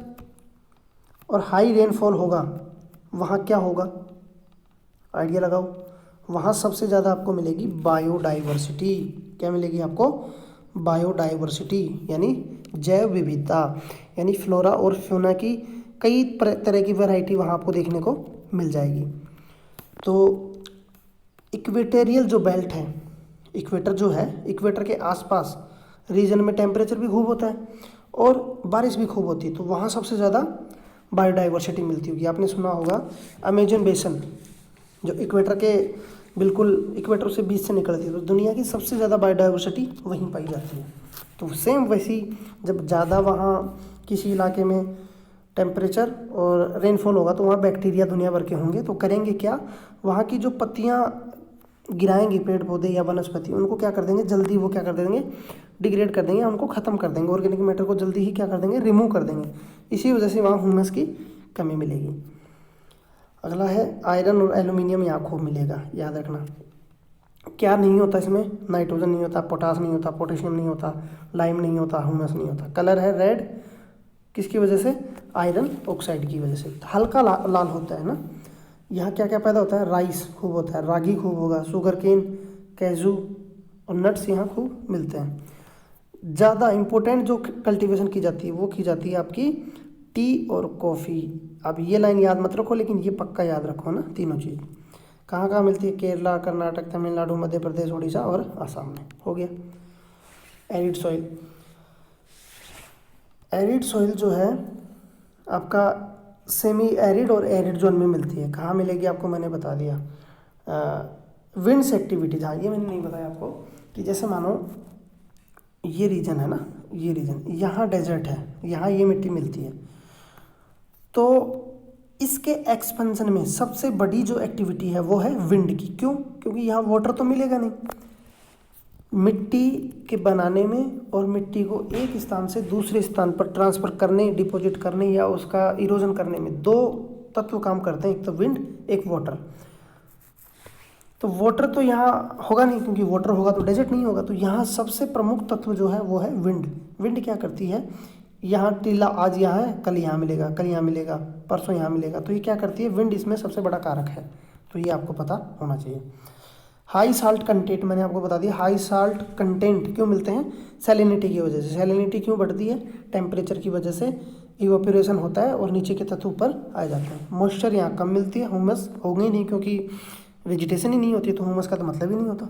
Speaker 1: और हाई रेनफॉल होगा वहाँ क्या होगा, आइडिया लगाओ। वहाँ सबसे ज़्यादा आपको मिलेगी बायोडाइवर्सिटी। क्या मिलेगी आपको, बायोडाइवर्सिटी, यानी जैव विविधता, यानी फ्लोरा और फ्यूना की कई तरह की वैरायटी वहाँ आपको देखने को मिल जाएगी। तो इक्वेटेरियल जो बेल्ट है, इक्वेटर जो है, इक्वेटर के आसपास रीजन में टेम्परेचर भी खूब होता है और बारिश भी खूब होती है, तो वहाँ सबसे ज़्यादा बायोडाइवर्सिटी मिलती होगी। आपने सुना होगा अमेजन बेसन, जो इक्वेटर के बिल्कुल इक्वेटर से बीच से निकलती है, तो दुनिया की सबसे ज़्यादा बायोडाइवर्सिटी वहीं पाई जाती है। तो सेम वैसी जब ज़्यादा वहाँ किसी इलाके में टेम्परेचर और रेनफॉल होगा तो वहाँ बैक्टीरिया दुनिया भर के होंगे। तो करेंगे क्या, वहाँ की जो पत्तियाँ गिराएंगे पेड़ पौधे या वनस्पति, उनको क्या कर देंगे, जल्दी वो क्या कर देंगे, डिग्रेड कर देंगे, उनको ख़त्म कर देंगे, ऑर्गेनिक मैटर को जल्दी ही क्या कर देंगे, रिमूव कर देंगे। इसी वजह से वहाँ ह्यूमस की कमी मिलेगी। अगला है आयरन और एल्यूमिनियम, यहाँ खूब मिलेगा, याद रखना। क्या नहीं होता इसमें, नाइट्रोजन नहीं होता, पोटास नहीं होता, पोटेशियम नहीं होता, लाइम नहीं होता, ह्यूमस नहीं होता। कलर है रेड, किसकी वजह से, आयरन ऑक्साइड की वजह से। हल्का लाल होता है ना। यहाँ क्या क्या पैदा होता है, राइस खूब होता है, रागी खूब होगा, शुगर केन, कैजू और नट्स यहाँ खूब मिलते हैं। ज़्यादा इम्पोर्टेंट जो कल्टीवेशन की जाती है वो की जाती है आपकी टी और कॉफ़ी। अब ये लाइन याद मत रखो, लेकिन ये पक्का याद रखो ना, तीनों चीज़ कहाँ कहाँ मिलती है, केरला, कर्नाटक, तमिलनाडु, मध्य प्रदेश, उड़ीसा और आसाम में। हो गया। एरिड सॉइल, एरिड सॉइल जो है आपका सेमी एरिड और एरिड जोन में मिलती है। कहाँ मिलेगी आपको मैंने बता दिया, विंड्स एक्टिविटीज। हाँ ये मैंने नहीं बताया आपको कि जैसे मानो ये रीजन है ना, ये रीजन यहाँ डेजर्ट है, यहाँ ये मिट्टी मिलती है, तो इसके एक्सपेंशन में सबसे बड़ी जो एक्टिविटी है वो है विंड की। क्यों? क्योंकि यहाँ वाटर तो मिलेगा नहीं, मिट्टी के बनाने में और मिट्टी को एक स्थान से दूसरे स्थान पर ट्रांसफ़र करने, डिपॉजिट करने या उसका इरोजन करने में दो तत्व काम करते हैं, एक तो विंड, एक वाटर। तो वाटर तो यहाँ होगा नहीं, क्योंकि वाटर होगा तो डेजर्ट नहीं होगा। तो यहाँ सबसे प्रमुख तत्व जो है वो है विंड। विंड क्या करती है, यहाँ टीला आज यहाँ है, कल यहाँ मिलेगा, कल यहाँ मिलेगा, परसों यहाँ मिलेगा। तो ये क्या करती है, विंड इसमें सबसे बड़ा कारक है, तो ये आपको पता होना चाहिए। हाई साल्ट कंटेंट मैंने आपको बता दिया, हाई साल्ट कंटेंट क्यों मिलते हैं, सैलिनिटी की वजह से। सैलिनिटी क्यों बढ़ती है, टेम्परेचर की वजह से इवापोरेशन होता है और नीचे के तत्व ऊपर आ जाते हैं। मॉइस्चर यहाँ कम मिलती है, ह्यूमस होगा ही नहीं क्योंकि वेजिटेशन ही नहीं होती, तो ह्यूमस का तो मतलब ही नहीं होता।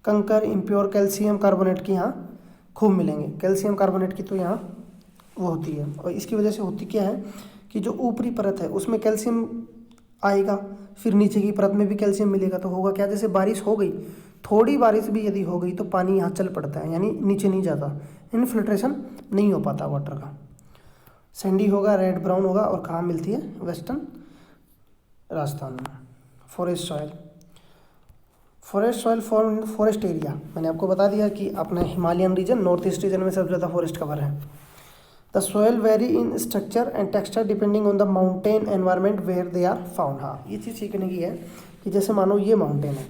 Speaker 1: कंकर, इम्प्योर कैल्शियम कार्बोनेट की यहाँ खूब मिलेंगे, कैल्शियम कार्बोनेट की तो यहाँ वो होती है। और इसकी वजह से होती क्या है कि जो ऊपरी परत है उसमें कैल्शियम आएगा, फिर नीचे की परत में भी कैल्शियम मिलेगा, तो होगा क्या, जैसे बारिश हो गई, थोड़ी बारिश भी यदि हो गई तो पानी यहाँ चल पड़ता है, यानी नीचे नहीं जाता, इनफिल्ट्रेशन नहीं हो पाता वाटर का। सैंडी होगा, रेड ब्राउन होगा, और कहाँ मिलती है, वेस्टर्न राजस्थान में। Forest soil, forest soil form forest area, मैंने आपको बता दिया कि अपना Himalayan region, north east region में सबसे ज़्यादा फॉरेस्ट कवर है। The soil vary in structure and texture depending on the mountain environment where they are found. हाँ, ये चीज़ सीखने की है कि जैसे मानो ये माउंटेन है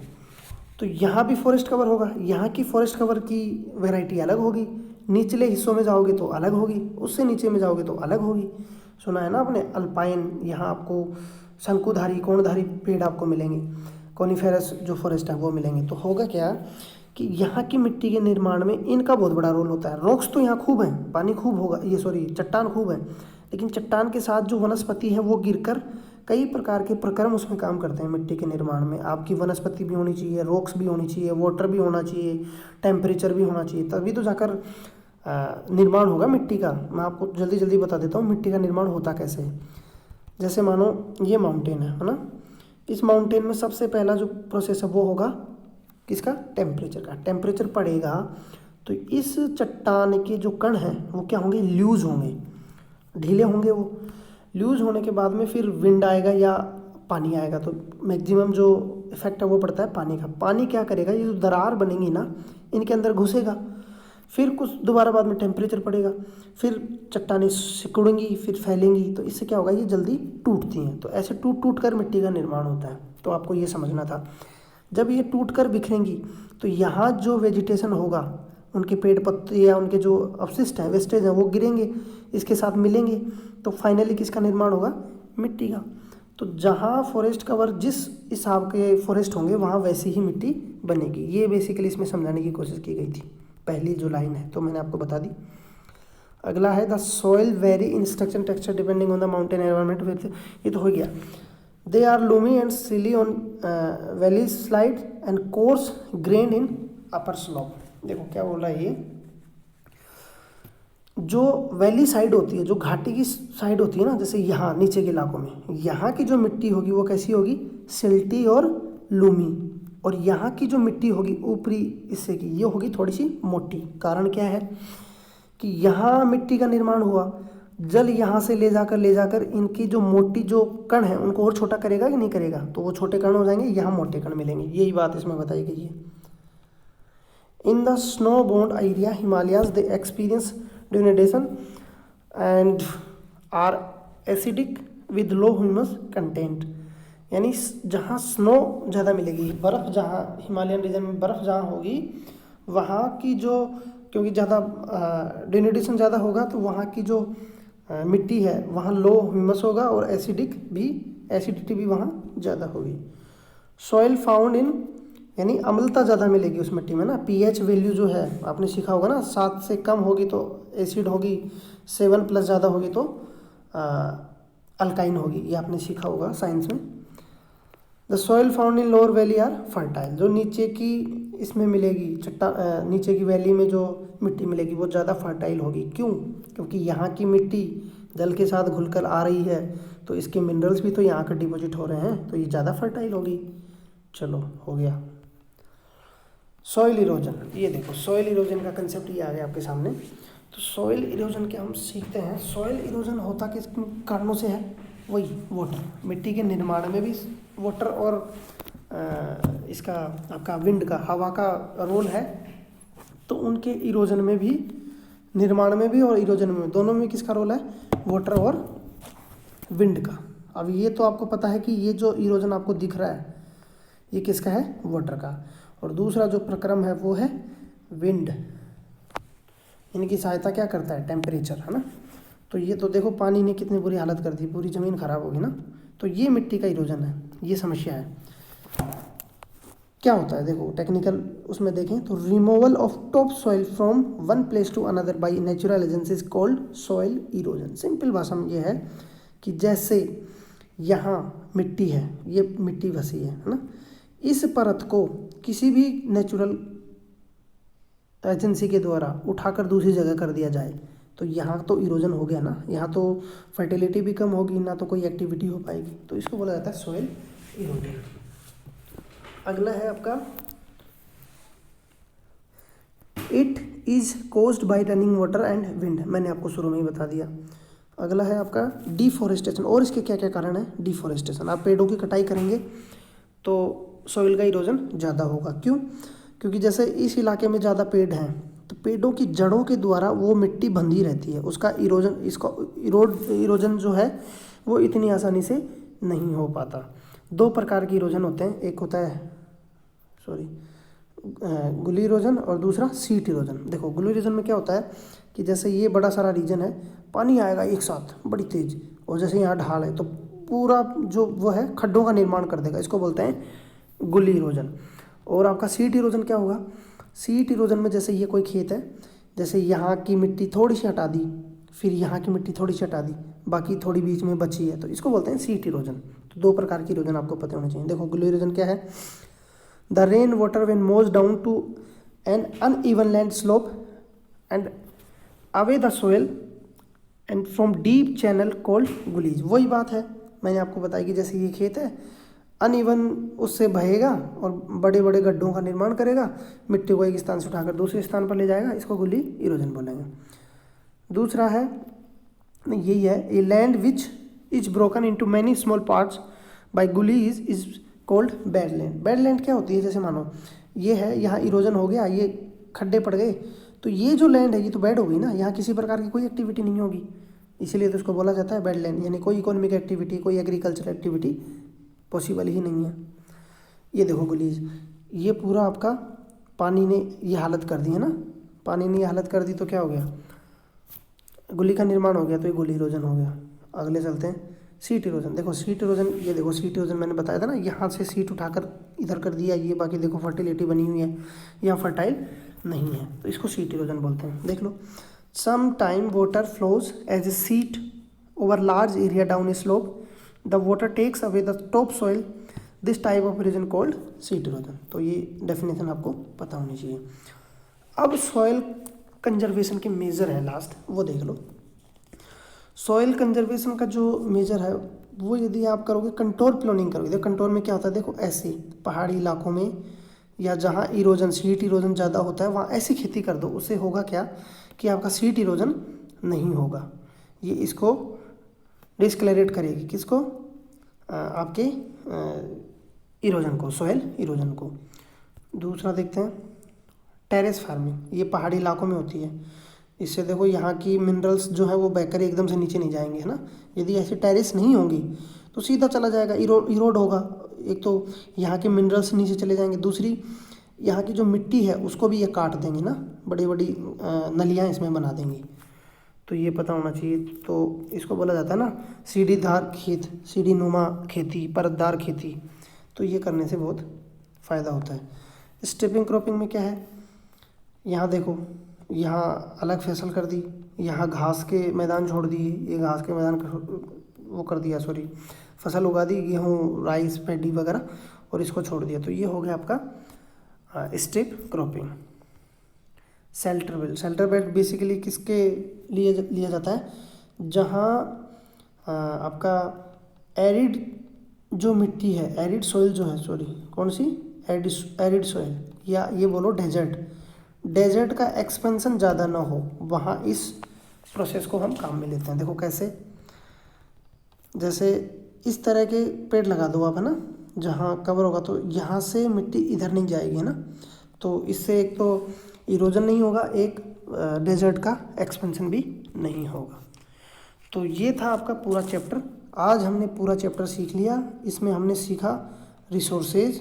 Speaker 1: तो यहाँ भी फॉरेस्ट कवर होगा, यहाँ की फॉरेस्ट कवर की वैरायटी अलग होगी, निचले हिस्सों में जाओगे तो अलग होगी, उससे नीचे में जाओगे तो अलग होगी। सुना है ना आपने अल्पाइन, यहाँ आपको शंकुधारी कोणधारी पेड़ आपको मिलेंगे, कॉनिफेरस जो फॉरेस्ट है वो मिलेंगे। तो होगा क्या कि यहाँ की मिट्टी के निर्माण में इनका बहुत बड़ा रोल होता है। रॉक्स तो यहाँ खूब हैं, पानी खूब होगा, ये सॉरी चट्टान खूब है, लेकिन चट्टान के साथ जो वनस्पति है वो गिरकर कई प्रकार के प्रक्रम उसमें काम करते हैं मिट्टी के निर्माण में। आपकी वनस्पति भी होनी चाहिए, रॉक्स भी होनी चाहिए, वाटर भी होना चाहिए, टेम्परेचर भी होना चाहिए, तभी तो जाकर निर्माण होगा मिट्टी का। मैं आपको जल्दी जल्दी बता देता हूँ मिट्टी का निर्माण होता कैसे है। जैसे मानो ये माउंटेन है ना, इस माउंटेन में सबसे पहला जो प्रोसेस है वो होगा किसका, टेम्परेचर का। टेम्परेचर पड़ेगा तो इस चट्टान के जो कण हैं वो क्या होंगे, लूज होंगे, ढीले होंगे। वो लूज होने के बाद में फिर विंड आएगा या पानी आएगा, तो मैक्सिमम जो इफेक्ट है वो पड़ता है पानी का। पानी क्या करेगा, ये जो दरार बनेंगी ना इनके अंदर घुसेगा, फिर कुछ दोबारा बाद में टेम्परेचर पड़ेगा, फिर चट्टानें सिकुड़ेंगी, फिर फैलेंगी, तो इससे क्या होगा, ये जल्दी टूटती हैं। तो ऐसे टूट टूट कर मिट्टी का निर्माण होता है। तो आपको ये समझना था, जब ये टूट कर बिखरेंगी तो यहाँ जो वेजिटेशन होगा, उनके पेड़ पत्ते या उनके जो अवशिष्ट हैं, वेस्टेज हैं, वो गिरेंगे, इसके साथ मिलेंगे, तो फाइनली किसका निर्माण होगा, मिट्टी का। तो जहाँ फॉरेस्ट कवर जिस हिसाब के फॉरेस्ट होंगे वहाँ वैसी ही मिट्टी बनेगी। ये बेसिकली इसमें समझाने की कोशिश की गई थी, पहली जो लाइन है तो मैंने आपको बता दी। अगला है the soil vary in structure texture depending on the mountain environment. ये तो हो गया। They are loamy and silty on valley slide and coarse grain in upper slope. देखो क्या बोल रहा है ये, जो वैली साइड होती है, जो घाटी की साइड होती है ना, जैसे यहाँ नीचे के इलाकों में, यहाँ की जो मिट्टी होगी वो कैसी होगी, सिल्टी और लूमी। और यहाँ की जो मिट्टी होगी ऊपरी हिस्से की, ये होगी थोड़ी सी मोटी। कारण क्या है कि यहाँ मिट्टी का निर्माण हुआ, जल यहाँ से ले जाकर इनकी जो मोटी जो कण है उनको और छोटा करेगा कि नहीं करेगा, तो वो छोटे कण हो जाएंगे, यहाँ मोटे कण मिलेंगे। यही बात इसमें बताई गई है। In the snow bound area Himalayas they experience degradation and are acidic with low humus content. यानी जहाँ स्नो ज़्यादा मिलेगी, बर्फ़ जहाँ हिमालयन रीजन में बर्फ़ जहाँ होगी, वहाँ की जो, क्योंकि ज़्यादा डिग्रेडेशन ज़्यादा होगा तो वहाँ की जो मिट्टी है वहाँ लो ह्यूमस होगा और एसिडिटी भी वहाँ ज़्यादा होगी। सॉइल फाउंड इन, यानी अम्लता ज़्यादा मिलेगी उस मिट्टी में ना। पीएच वैल्यू जो है आपने सीखा होगा ना, 7 से कम होगी तो एसिड होगी, 7 प्लस ज़्यादा होगी तो अल्काइन होगी, ये आपने सीखा होगा साइंस में। The soil found in lower valley are fertile. जो नीचे की इसमें मिलेगी नीचे की वैली में जो मिट्टी मिलेगी वो ज़्यादा फर्टाइल होगी। क्यों? क्योंकि यहाँ की मिट्टी जल के साथ घुलकर आ रही है, तो इसके मिनरल्स भी तो यहाँ कर डिपॉजिट हो रहे हैं, तो ये ज़्यादा फर्टाइल होगी। चलो हो गया। सॉइल इरोजन, ये देखो सॉइल इरोजन का कंसेप्ट ये आ गया आपके सामने। तो सॉइल इरोजन के हम सीखते हैं। सॉइल इरोजन होता किस कारणों से है, वही वाटर, मिट्टी के निर्माण में भी वाटर और इसका आपका विंड का, हवा का रोल है। तो उनके इरोजन में भी, निर्माण में भी और इरोजन में, दोनों में किसका रोल है, वाटर और विंड का। अब ये तो आपको पता है कि ये जो इरोजन आपको दिख रहा है ये किसका है, वाटर का। और दूसरा जो प्रक्रम है वो है विंड। इनकी सहायता क्या करता है, टेम्परेचर, है ना। तो ये तो देखो पानी ने कितनी बुरी हालत कर दी, पूरी ज़मीन खराब होगी ना। तो ये मिट्टी का इरोजन है, ये समस्या है। क्या होता है देखो टेक्निकल उसमें देखें तो, removal of top soil from one place to another by natural agencies called soil erosion. Simple भाषा में ये है कि जैसे यहाँ मिट्टी है, ये मिट्टी फंसी है ना, इस परत को किसी भी नेचुरल एजेंसी के द्वारा उठाकर दूसरी जगह कर दिया जाए तो यहाँ तो इरोजन हो गया ना, यहाँ तो फर्टिलिटी भी कम होगी, ना तो कोई एक्टिविटी हो पाएगी, तो इसको बोला जाता है सॉइल इरोजन। अगला है आपका, it is caused by running water and wind, मैंने आपको शुरू में ही बता दिया। अगला है आपका डिफॉरेस्टेशन, और इसके क्या क्या कारण है। डिफॉरेस्टेशन, आप पेड़ों की कटाई करेंगे तो सॉइल का इरोजन ज़्यादा होगा। क्यों? क्योंकि जैसे इस इलाके में ज़्यादा पेड़ हैं तो पेड़ों की जड़ों के द्वारा वो मिट्टी बंधी रहती है, उसका इरोजन, इसका इरोजन जो है वो इतनी आसानी से नहीं हो पाता। दो प्रकार के इरोजन होते हैं, एक होता है गुली इरोजन और दूसरा सीट इरोजन। देखो गुली इरोजन में क्या होता है कि जैसे ये बड़ा सारा रीजन है, पानी आएगा एक साथ बड़ी तेज, और जैसे यहाँ ढाल है तो पूरा जो वो है खड्डों का निर्माण कर देगा, इसको बोलते हैं गुली इरोजन। और आपका सीट इरोजन क्या होगा, सीट इरोजन में जैसे ये कोई खेत है, जैसे यहाँ की मिट्टी थोड़ी सी हटा दी, फिर यहाँ की मिट्टी थोड़ी सी हटा दी, बाकी थोड़ी बीच में बची है, तो इसको बोलते हैं सीट इरोजन। तो दो प्रकार की इरोजन आपको पता होने चाहिए। देखो गुली इरोजन क्या है, the rain water when moves down to an uneven land slope and away the soil and from deep channel called gullies. वही बात है मैंने आपको बताई कि जैसे ये खेत है, अनइवन उससे बहेगा और बड़े बड़े गड्ढों का निर्माण करेगा, मिट्टी को एक स्थान से उठाकर दूसरे स्थान पर ले जाएगा, इसको गुली इरोजन बोलेंगे। दूसरा है यही है, a land which is broken into many small parts by gullies is called badland. Badland क्या होती है, जैसे मानो ये है, यहाँ इरोजन हो गया, ये खड्डे पड़ गए, तो ये जो लैंड है ये तो बेड हो गई ना, यहाँ किसी प्रकार की कोई एक्टिविटी नहीं होगी, इसीलिए तो इसको बोला जाता है बेडलैंड, यानी कोई इकोनॉमिक एक्टिविटी, कोई एग्रीकल्चर एक्टिविटी पॉसिबल ही नहीं है। ये देखो गुलीज, ये पूरा आपका पानी ने ये हालत कर दी है ना, पानी ने ये हालत कर दी तो क्या हो गया, गुली का निर्माण हो गया, तो ये गुली इरोजन हो गया। अगले चलते हैं सीट इरोजन। देखो सीट इरोजन, ये देखो सीट इरोजन मैंने बताया था ना, यहाँ से सीट उठाकर इधर कर दिया, ये बाकी देखो फर्टिलिटी बनी हुई है, यहाँ फर्टाइल नहीं है, तो इसको सीट इरोजन बोलते हैं। देख लो, some time water flows as a sheet over large area down a slope, the water takes away the top soil, this type of erosion called sheet erosion. तो ये डेफिनेशन आपको पता होनी चाहिए। अब सॉइल कंजर्वेशन के मेजर है last, वो देख लो। सॉइल कंजर्वेशन का जो मेजर है वो यदि आप करोगे, कंटोर प्लानिंग करोगे, देखो कंटोर में क्या होता है, देखो ऐसे पहाड़ी इलाकों में या जहाँ इरोजन, सीट इरोजन ज़्यादा होता है, वहाँ ऐसी खेती कर दो, उससे होगा क्या कि आपका सीट इरोजन नहीं होगा। ये इसको डिस्क्लेरेट करेगी, किसको, आपके इरोजन को, सॉइल इरोजन को। दूसरा देखते हैं टेरेस फार्मिंग, ये पहाड़ी इलाकों में होती है, इससे देखो यहाँ की मिनरल्स जो है वो बहकर एकदम से नीचे नहीं जाएंगे, है ना। यदि ऐसी टेरेस नहीं होंगी तो सीधा चला जाएगा, इरोड होगा, एक तो यहाँ के मिनरल्स नीचे चले जाएंगे, दूसरी यहाँ की जो मिट्टी है उसको भी ये काट देंगे ना, बड़ी बड़ी नलियाँ इसमें बना देंगी, तो ये पता होना चाहिए। तो इसको बोला जाता है ना सीढ़ीदार खेत, सीढ़ी नुमा खेती, परतदार खेती, तो ये करने से बहुत फ़ायदा होता है। स्ट्रिपिंग क्रॉपिंग में क्या है, यहाँ देखो, यहाँ अलग फसल कर दी, यहाँ घास के मैदान छोड़ दिए, ये घास के मैदान वो कर दिया, सॉरी फसल उगा दी, गेहूँ, राइस, पैडी वगैरह, और इसको छोड़ दिया, तो ये हो गया आपका strip cropping. Shelter belt, shelter belt basically किसके लिए लिया जाता है, जहाँ आपका एरिड जो मिट्टी है, एरिड सॉइल जो है, सॉरी कौन सी, एरिड सॉइल, या ये बोलो डेजर्ट का एक्सपेंशन ज़्यादा ना हो, वहाँ इस प्रोसेस को हम काम में लेते हैं। देखो कैसे, जैसे इस तरह के पेड़ लगा दो आप, है ना, जहाँ कवर होगा तो यहाँ से मिट्टी इधर नहीं जाएगी, है ना, तो इससे एक तो इरोजन नहीं होगा, एक डेजर्ट का एक्सपेंशन भी नहीं होगा। तो ये था आपका पूरा चैप्टर। आज हमने पूरा चैप्टर सीख लिया, इसमें हमने सीखा रिसोर्सेज,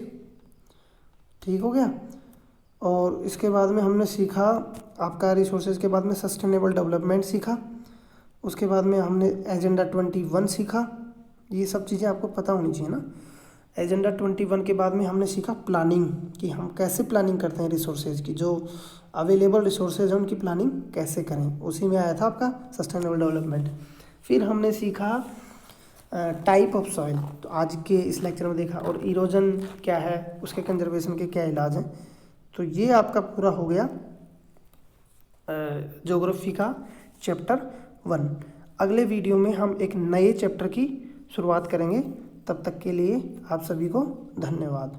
Speaker 1: ठीक हो गया, और इसके बाद में हमने सीखा आपका रिसोर्सेज के बाद में सस्टेनेबल डेवलपमेंट सीखा। उसके बाद में हमने एजेंडा 21 सीखा। ये सब चीज़ें आपको पता होनी चाहिए ना। एजेंडा 21 के बाद में हमने सीखा प्लानिंग, कि हम कैसे प्लानिंग करते हैं रिसोर्सेज की, जो अवेलेबल रिसोर्सेज हैं उनकी प्लानिंग कैसे करें, उसी में आया था आपका सस्टेनेबल डेवलपमेंट। फिर हमने सीखा टाइप ऑफ सॉइल, तो आज के इस लेक्चर में देखा, और इरोजन क्या है, उसके कंजर्वेशन के क्या इलाज हैं। तो ये आपका पूरा हो गया ज्योग्राफी का चैप्टर 1। अगले वीडियो में हम एक नए चैप्टर की शुरुआत करेंगे। तब तक के लिए आप सभी को धन्यवाद।